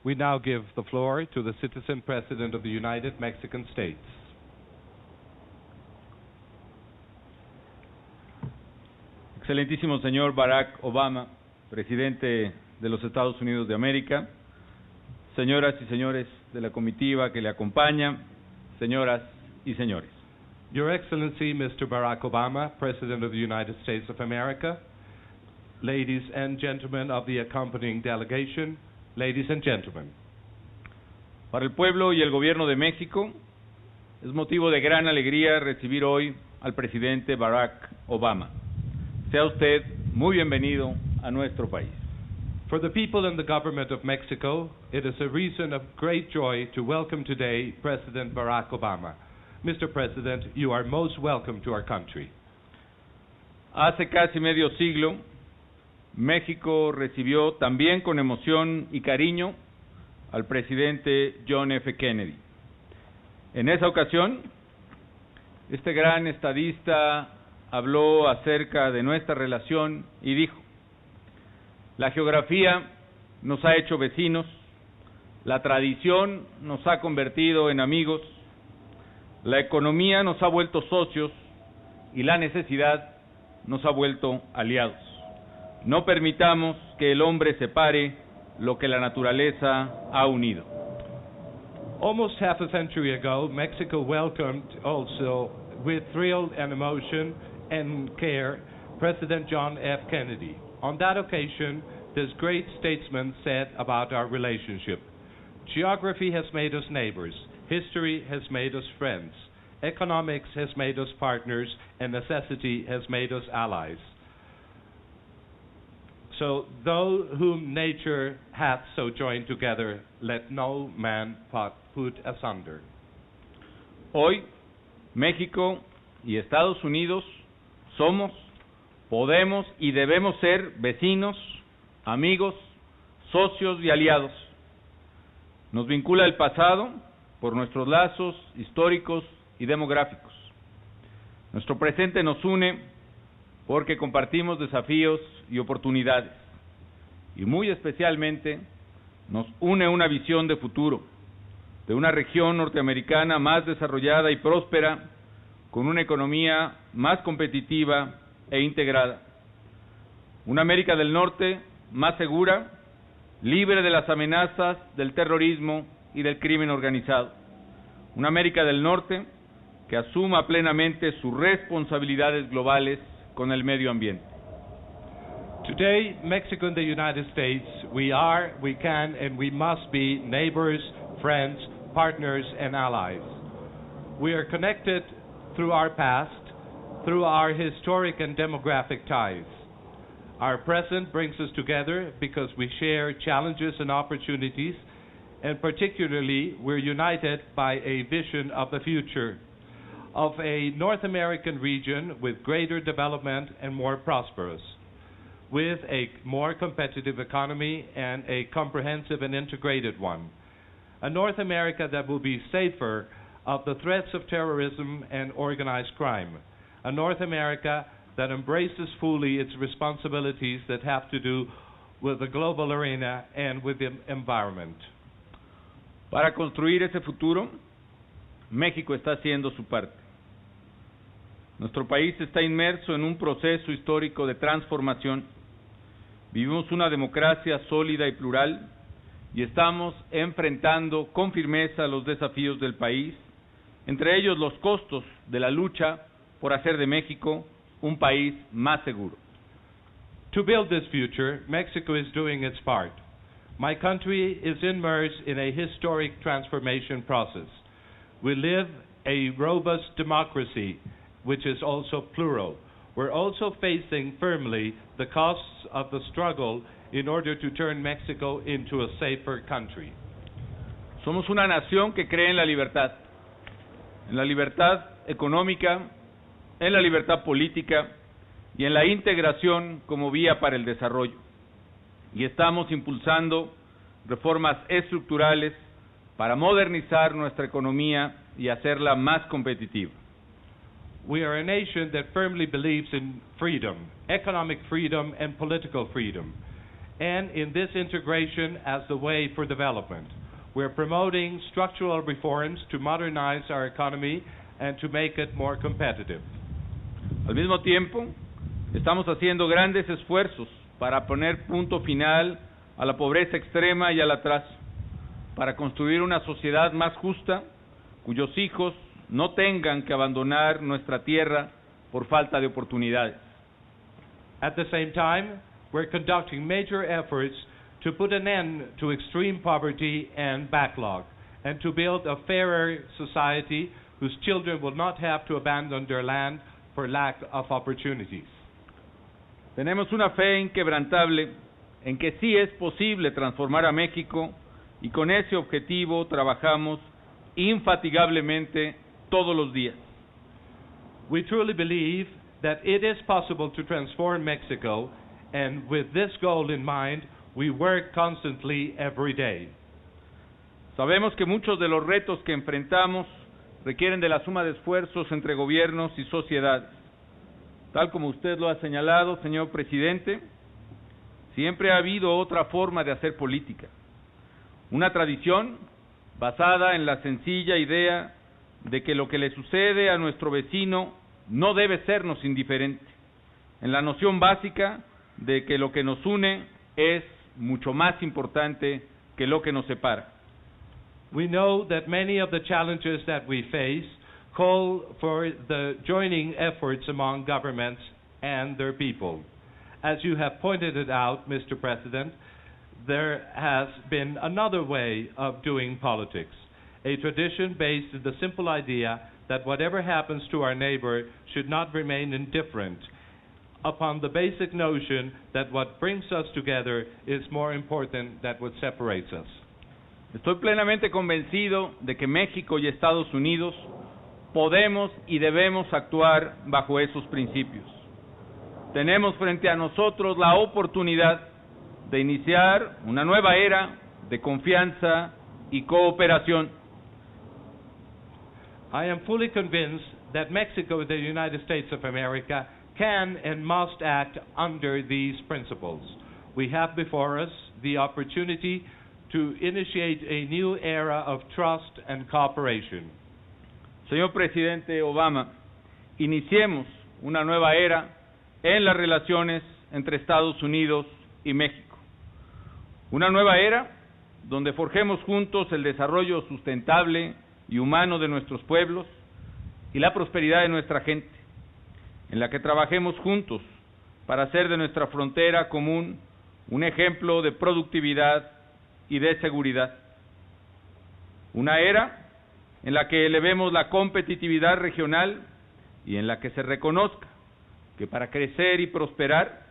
We now give the floor to the Citizen President of the United Mexican States. Excelentísimo señor Barack Obama, presidente de los Estados Unidos de América, señoras y señores de la comitiva que le acompaña, señoras y señores. Your Excellency, Mr. Barack Obama, President of the United States of America, ladies and gentlemen of the accompanying delegation, ladies and gentlemen. Para el pueblo y el gobierno de México, es motivo de gran alegría recibir hoy al presidente Barack Obama. Sea usted muy bienvenido a nuestro país. For the people and the government of Mexico, it is a reason of great joy to welcome today President Barack Obama. Mr. President, you are most welcome to our country. Hace casi medio siglo, México recibió también con emoción y cariño al presidente John F. Kennedy. En esa ocasión, este gran estadista habló acerca de nuestra relación y dijo: la geografía nos ha hecho vecinos, la tradición nos ha convertido en amigos, la economía nos ha vuelto socios y la necesidad nos ha vuelto aliados. No permitamos que el hombre separe lo que la naturaleza ha unido. Almost half a century ago, Mexico welcomed also with thrill and emotion and care President John F. Kennedy. On that occasion, this great statesman said about our relationship: geography has made us neighbors, history has made us friends, economics has made us partners, and necessity has made us allies. So, those whom nature hath so joined together, let no man put asunder. Hoy, México y Estados Unidos somos, podemos y debemos ser vecinos, amigos, socios y aliados. Nos vincula el pasado por nuestros lazos históricos y demográficos. Nuestro presente nos une porque compartimos desafíos y oportunidades. Y muy especialmente nos une una visión de futuro, de una región norteamericana más desarrollada y próspera, con una economía más competitiva e integrada. Una América del Norte más segura, libre de las amenazas del terrorismo y del crimen organizado. Una América del Norte que asuma plenamente sus responsabilidades globales con el medio ambiente. Today, Mexico and the United States, we are, we can, and we must be neighbors, friends, partners, and allies. We are connected through our past, through our historic and demographic ties. Our present brings us together because we share challenges and opportunities, and particularly we're united by a vision of the future, of a North American region with greater development and more prosperous, with a more competitive economy and a comprehensive and integrated one. A North America that will be safer of the threats of terrorism and organized crime. A North America that embraces fully its responsibilities that have to do with the global arena and with the environment. Para construir ese futuro, México está haciendo su parte. Nuestro país está inmerso en un proceso histórico de transformación. Vivimos una democracia sólida y plural y estamos enfrentando con firmeza los desafíos del país, entre ellos los costos de la lucha por hacer de México un país más seguro. To build this future, Mexico is doing its part. My country is immersed in a historic transformation process. We live a robust democracy, which is also plural. We're also facing firmly the costs of the struggle in order to turn Mexico into a safer country. Somos una nación que cree en la libertad económica, en la libertad política y en la integración como vía para el desarrollo. Y estamos impulsando reformas estructurales para modernizar nuestra economía y hacerla más competitiva. We are a nation that firmly believes in freedom, economic freedom and political freedom. and in this integration as the way for development. We're promoting structural reforms to modernize our economy and to make it more competitive. Al mismo tiempo, estamos haciendo grandes esfuerzos para poner punto final a la pobreza extrema y al atraso, para construir una sociedad más justa, cuyos hijos no tengan que abandonar nuestra tierra por falta de oportunidades. At the same time, we're conducting major efforts to put an end to extreme poverty and backlog, and to build a fairer society whose children will not have to abandon their land for lack of opportunities. Tenemos una fe inquebrantable en que sí es posible transformar a México, y con ese objetivo trabajamos infatigablemente todos los días. We truly believe that it is possible to transform Mexico, and with this goal in mind, we work constantly every day. Sabemos que muchos de los retos que enfrentamos requieren de la suma de esfuerzos entre gobiernos y sociedades. Tal como usted lo ha señalado, señor presidente, siempre ha habido otra forma de hacer política. Una tradición basada en la sencilla idea de que lo que le sucede a nuestro vecino no debe sernos indiferente, en la noción básica de que lo que nos une es mucho más importante que lo que nos separa. We know that many of the challenges that we face call for the joining efforts among governments and their people. As you have pointed it out, Mr. President, there has been another way of doing politics, a tradition based on the simple idea that whatever happens to our neighbor should not remain indifferent, upon the basic notion that what brings us together is more important than what separates us. Estoy plenamente convencido de que México y Estados Unidos podemos y debemos actuar bajo esos principios. Tenemos frente a nosotros la oportunidad de iniciar una nueva era de confianza y cooperación. I am fully convinced that Mexico and the United States of America can and must act under these principles. We have before us the opportunity to initiate a new era of trust and cooperation. Señor Presidente Obama, iniciemos una nueva era en las relaciones entre Estados Unidos y México. Una nueva era donde forjemos juntos el desarrollo sustentable y humano de nuestros pueblos y la prosperidad de nuestra gente, en la que trabajemos juntos para hacer de nuestra frontera común un ejemplo de productividad y de seguridad. Una era en la que elevemos la competitividad regional y en la que se reconozca que para crecer y prosperar,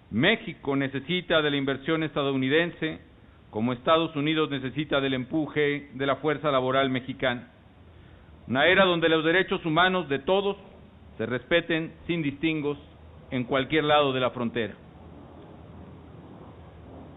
México necesita de la inversión estadounidense como Estados Unidos necesita del empuje de la fuerza laboral mexicana. Una era donde los derechos humanos de todos se respeten sin distingos en cualquier lado de la frontera.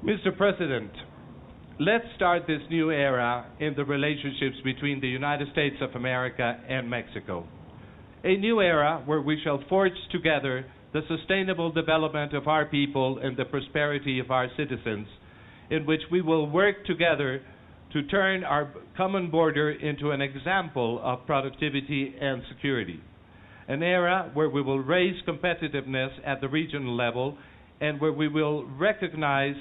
Mr. President, let's start this new era in the relationships between the United States of America and Mexico. A new era where we shall forge together the sustainable development of our people and the prosperity of our citizens, in which we will work together to turn our common border into an example of productivity and security. An era where we will raise competitiveness at the regional level and where we will recognize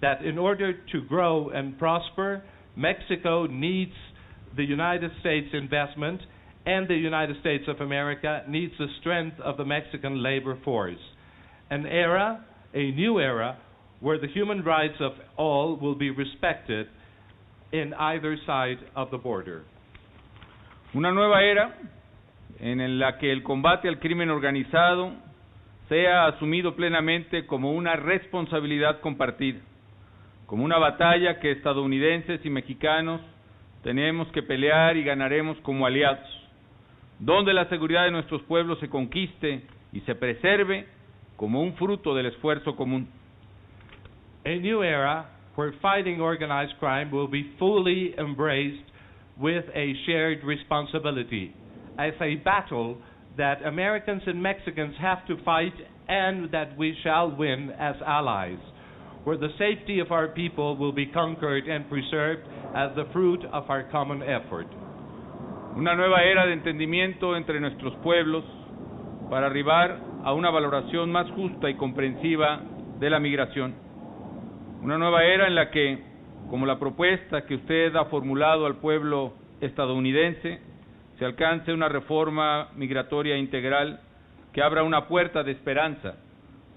that in order to grow and prosper, Mexico needs the United States investment, and the United States of America needs the strength of the Mexican labor force. An era, a new era, where the human rights of all will be respected in either side of the border. Una nueva era en la que el combate al crimen organizado sea asumido plenamente como una responsabilidad compartida, como una batalla que estadounidenses y mexicanos tenemos que pelear y ganaremos como aliados, donde la seguridad de nuestros pueblos se conquiste y se preserve como un fruto del esfuerzo común. A new era where fighting organized crime will be fully embraced with a shared responsibility, as a battle that Americans and Mexicans have to fight and that we shall win as allies. where the safety of our people will be conquered and preserved as the fruit of our common effort. Una nueva era de entendimiento entre nuestros pueblos para arribar a una valoración más justa y comprensiva de la migración. Una nueva era en la que, como la propuesta que usted ha formulado al pueblo estadounidense, se alcance una reforma migratoria integral que abra una puerta de esperanza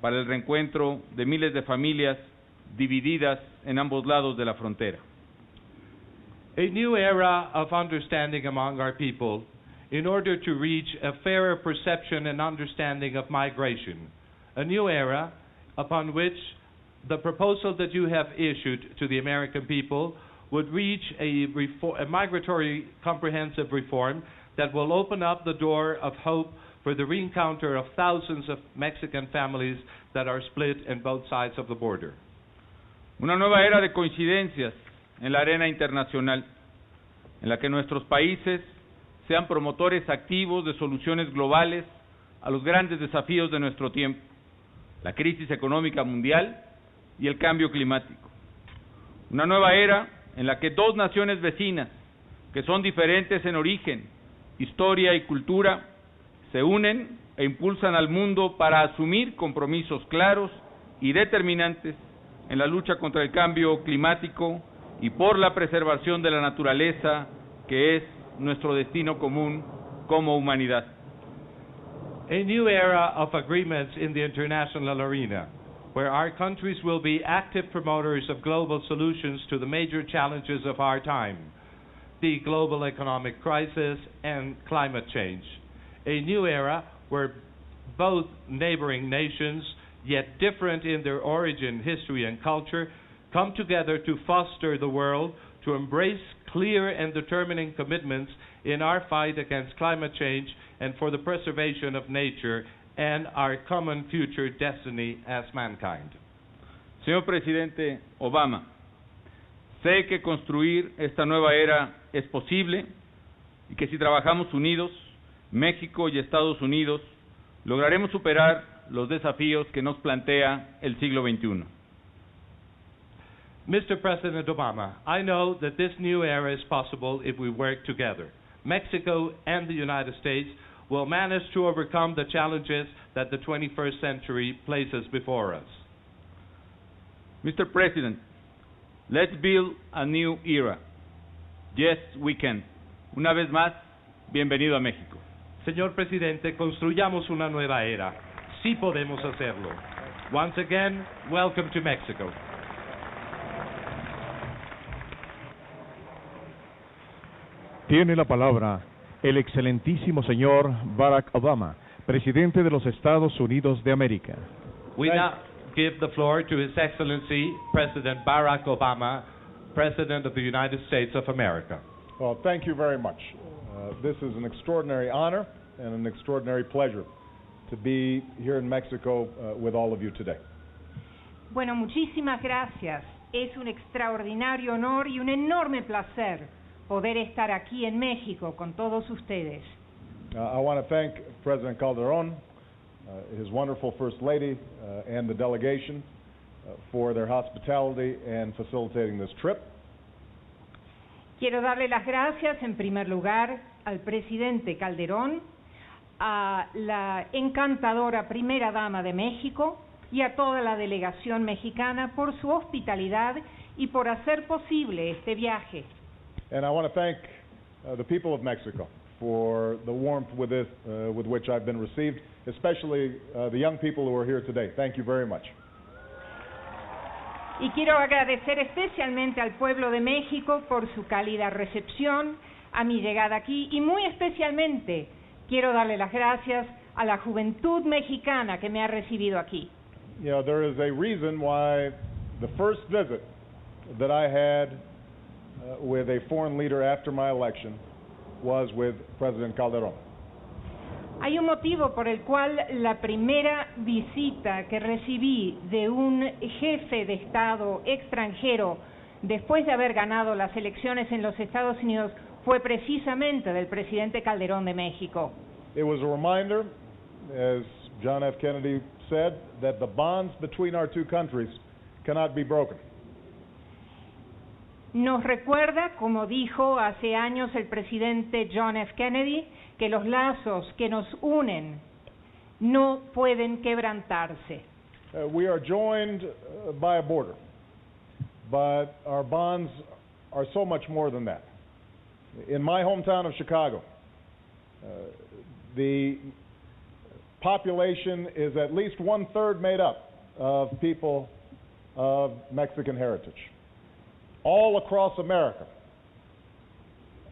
para el reencuentro de miles de familias divididas en ambos lados de la frontera. A new era of understanding among our people in order to reach a fairer perception and understanding of migration. A new era upon which the proposal that you have issued to the American people would reach a migratory comprehensive reform that will open up the door of hope for the reencounter of thousands of Mexican families that are split in both sides of the border. Una nueva era de coincidencias en la arena internacional, en la que nuestros países sean promotores activos de soluciones globales a los grandes desafíos de nuestro tiempo, la crisis económica mundial y el cambio climático. Una nueva era en la que dos naciones vecinas, que son diferentes en origen, historia y cultura, se unen e impulsan al mundo para asumir compromisos claros y determinantes en la lucha contra el cambio climático y por la preservación de la naturaleza, que es nuestro destino común como humanidad. A new era of agreements in the international arena, where our countries will be active promoters of global solutions to the major challenges of our time, the global economic crisis and climate change. A new era where both neighboring nations, yet different in their origin, history, and culture, come together to foster the world, to embrace clear and determining commitments in our fight against climate change and for the preservation of nature and our common future destiny as mankind. Señor Presidente Obama, sé que construir esta nueva era es posible y que si trabajamos unidos, México y Estados Unidos, lograremos superar los desafíos que nos plantea el siglo XXI. Mr. President Obama, I know that this new era is possible if we work together. Mexico and the United States will manage to overcome the challenges that the 21st century places before us. Mr. President, let's build a new era. Yes, we can. Una vez más, bienvenido a México. Señor Presidente, construyamos una nueva era. Sí podemos hacerlo. Once again, welcome to Mexico. Tiene la palabra el excelentísimo señor Barack Obama, presidente de los Estados Unidos de América. We now give the floor to His Excellency President Barack Obama, President of the United States of America. Well, thank you very much. This is an extraordinary honor and an extraordinary pleasure to be here in Mexico with all of you today. Bueno, muchísimas gracias. Es un extraordinario honor y un enorme placer poder estar aquí en México con todos ustedes. I want to thank President Calderón, his wonderful First Lady, and the delegation for their hospitality and facilitating this trip. Quiero darle las gracias en primer lugar al presidente Calderón, a la encantadora primera dama de México y a toda la delegación mexicana por su hospitalidad y por hacer posible este viaje. And I want to thank the people of Mexico for the warmth with which I've been received, especially the young people who are here today. Thank you very much. Y quiero agradecer especialmente al pueblo de México por su cálida recepción a mi llegada aquí y muy especialmente quiero darle las gracias a la juventud mexicana que me ha recibido aquí. You know, there is a reason why the first visit that I had with a foreign leader after my election was with President Calderón. Hay un motivo por el cual la primera visita que recibí de un jefe de Estado extranjero después de haber ganado las elecciones en los Estados Unidos fue precisamente del presidente Calderón de México. It was a reminder, as John F. Kennedy said, that the bonds between our two countries cannot be broken. Nos recuerda, como dijo hace años el presidente John F. Kennedy, que los lazos que nos unen no pueden quebrantarse. We are joined by a border, but our bonds are so much more than that. In my hometown of Chicago, the population is at least 1/3 made up of people of Mexican heritage. All across America,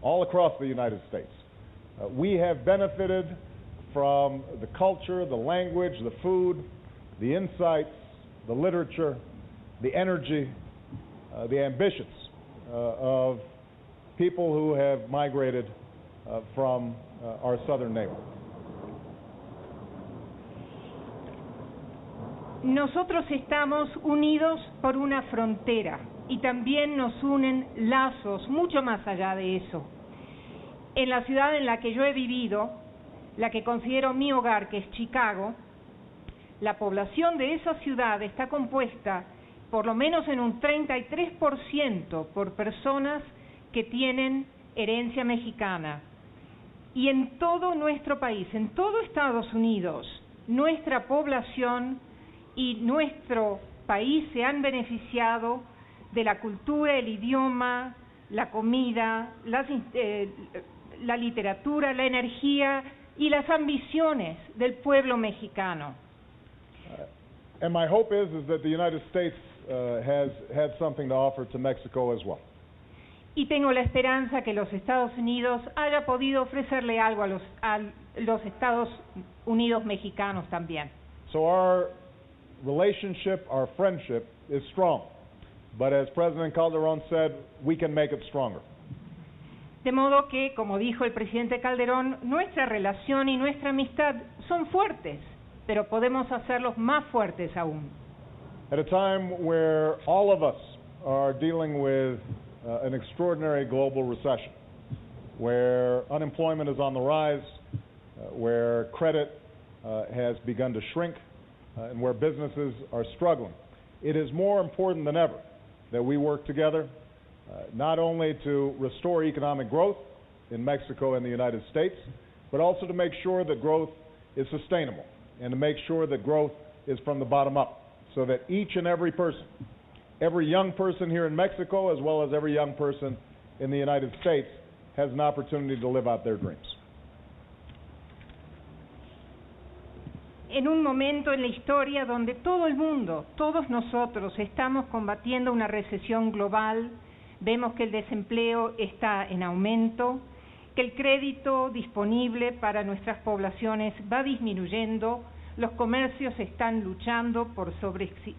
all across the United States, we have benefited from the culture, the language, the food, the insights, the literature, the energy, the ambitions of people who have migrated from our southern neighbor. Nosotros estamos unidos por una frontera y también nos unen lazos mucho más allá de eso. En la ciudad en la que yo he vivido, la que considero mi hogar, que es Chicago, la población de esa ciudad está compuesta por lo menos en un 33% por personas que tienen herencia mexicana. Y en todo nuestro país, en todo Estados Unidos, nuestra población y nuestro país se han beneficiado de la cultura, el idioma, la comida, la literatura, la energía y las ambiciones del pueblo mexicano. And my hope is that the United States has had something to offer to Mexico as well. Y tengo la esperanza que los Estados Unidos haya podido ofrecerle algo a los Estados Unidos mexicanos también. So our relationship, our friendship is strong. But as President Calderón said, we can make it stronger. De modo que, como dijo el presidente Calderón, nuestra relación y nuestra amistad son fuertes, pero podemos hacerlos más fuertes aún. At a time where all of us are dealing with an extraordinary global recession, where unemployment is on the rise, where credit has begun to shrink, and where businesses are struggling, it is more important than ever that we work together not only to restore economic growth in Mexico and the United States, but also to make sure that growth is sustainable and to make sure that growth is from the bottom up, so that each and every person, every young person here in Mexico as well as every young person in the United States has an opportunity to live out their dreams. En un momento en la historia donde todo el mundo, todos nosotros, estamos combatiendo una recesión global, vemos que el desempleo está en aumento, que el crédito disponible para nuestras poblaciones va disminuyendo, los comercios están luchando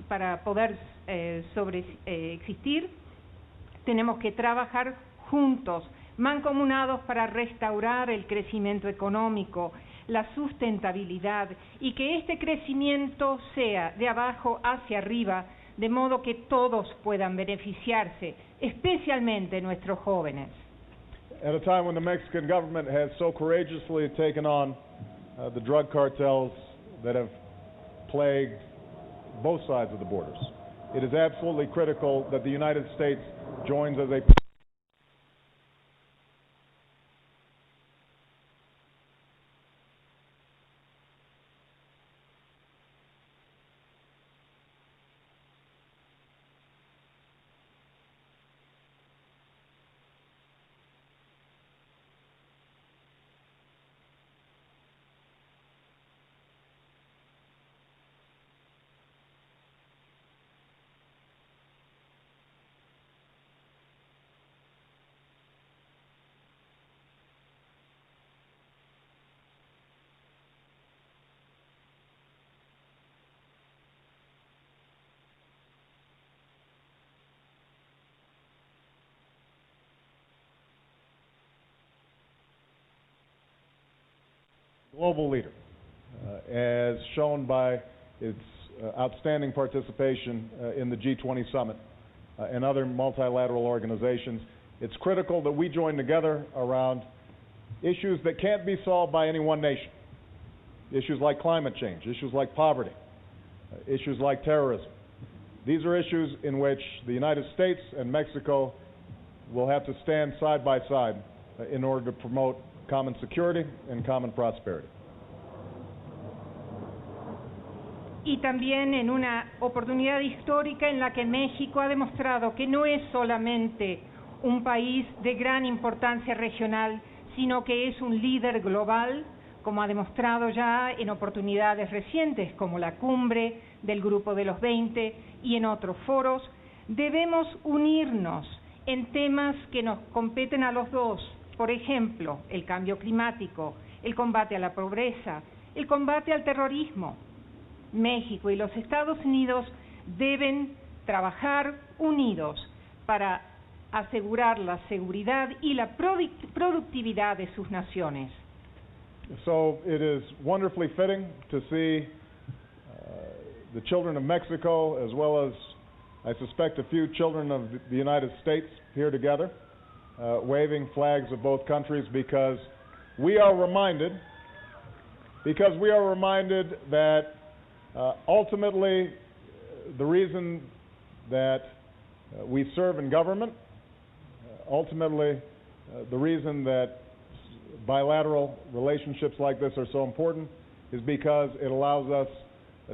para poder existir. Tenemos que trabajar juntos, mancomunados para restaurar el crecimiento económico, la sustentabilidad, y que este crecimiento sea de abajo hacia arriba, de modo que todos puedan beneficiarse, especialmente nuestros jóvenes. At a time when the Mexican government has so courageously taken on the drug cartels that have plagued both sides of the borders, it is absolutely critical that the United States joins as a global leader, as shown by its outstanding participation in the G20 summit and other multilateral organizations. It's critical that we join together around issues that can't be solved by any one nation. Issues like climate change, issues like poverty, issues like terrorism, These are issues in which the United States and Mexico will have to stand side by side in order to promote common security and common prosperity. Y también en una oportunidad histórica en la que México ha demostrado que no es solamente un país de gran importancia regional, sino que es un líder global, como ha demostrado ya en oportunidades recientes, como la cumbre del Grupo de los 20 y en otros foros. Debemos unirnos en temas que nos competen a los dos, por ejemplo, el cambio climático, el combate a la pobreza, el combate al terrorismo. México y los Estados Unidos deben trabajar unidos para asegurar la seguridad y la productividad de sus naciones. So it is wonderfully fitting to see the children of Mexico, as well as I suspect a few children of the United States here together, waving flags of both countries, because we are reminded that ultimately the reason that we serve in government, ultimately the reason that bilateral relationships like this are so important is because it allows us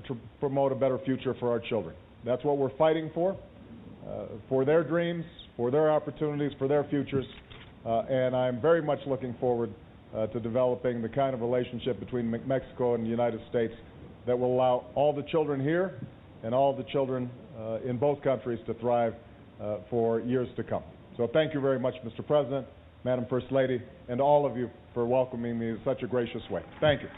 to promote a better future for our children. That's what we're fighting for their dreams, for their opportunities, for their futures, and I'm very much looking forward to developing the kind of relationship between Mexico and the United States that will allow all the children here and all the children in both countries to thrive for years to come. So thank you very much, Mr. President, Madam First Lady, and all of you for welcoming me in such a gracious way. Thank you.